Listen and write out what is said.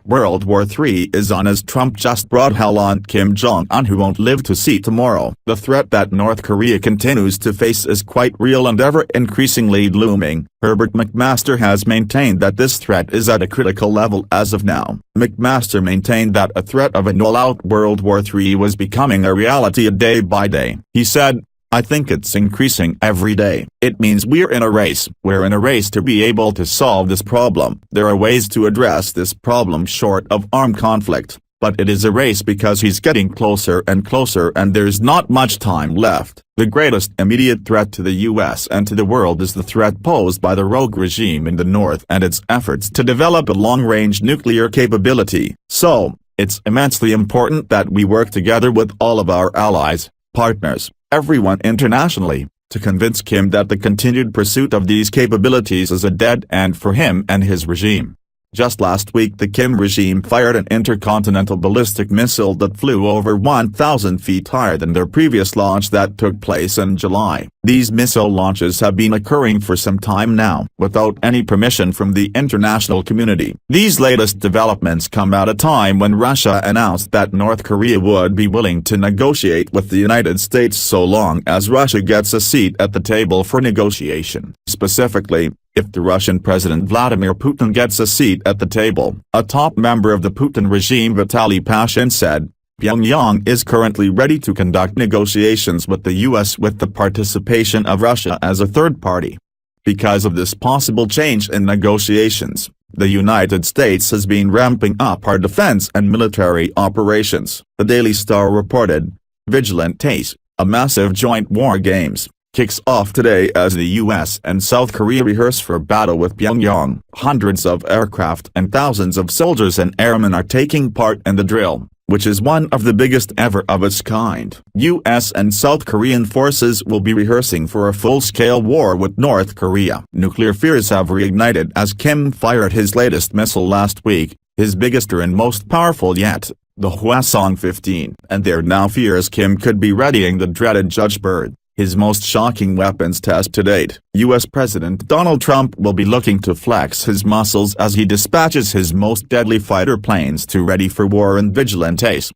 World War III is on as Trump just brought hell on Kim Jong-un, who won't live to see tomorrow. The threat that North Korea continues to face is quite real and ever increasingly looming. Herbert McMaster has maintained that this threat is at a critical level as of now. McMaster maintained that a threat of an all-out World War III was becoming a reality day by day. He said, "I think it's increasing every day. It means we're in a race. We're in a race to be able to solve this problem. There are ways to address this problem short of armed conflict, but it is a race because he's getting closer and closer and there's not much time left." The greatest immediate threat to the U.S. and to the world is the threat posed by the rogue regime in the north and its efforts to develop a long-range nuclear capability. So, it's immensely important that we work together with all of our allies, partners, everyone internationally, to convince Kim that the continued pursuit of these capabilities is a dead end for him and his regime. Just last week the Kim regime fired an intercontinental ballistic missile that flew over 1,000 feet higher than their previous launch that took place in July. These missile launches have been occurring for some time now, without any permission from the international community. These latest developments come at a time when Russia announced that North Korea would be willing to negotiate with the United States so long as Russia gets a seat at the table for negotiation. Specifically, if the Russian President Vladimir Putin gets a seat at the table, a top member of the Putin regime Vitaly Pashin said, Pyongyang is currently ready to conduct negotiations with the U.S. with the participation of Russia as a third party. Because of this possible change in negotiations, the United States has been ramping up our defense and military operations, the Daily Star reported. Vigilantes, a massive joint war games, kicks off today as the U.S. and South Korea rehearse for battle with Pyongyang. Hundreds of aircraft and thousands of soldiers and airmen are taking part in the drill, which is one of the biggest ever of its kind. U.S. and South Korean forces will be rehearsing for a full-scale war with North Korea. Nuclear fears have reignited as Kim fired his latest missile last week, his biggest and most powerful yet, the Hwasong-15, and there are now fears Kim could be readying the dreaded Judge Bird, his most shocking weapons test to date. U.S. President Donald Trump will be looking to flex his muscles as he dispatches his most deadly fighter planes to ready for war and vigilantes.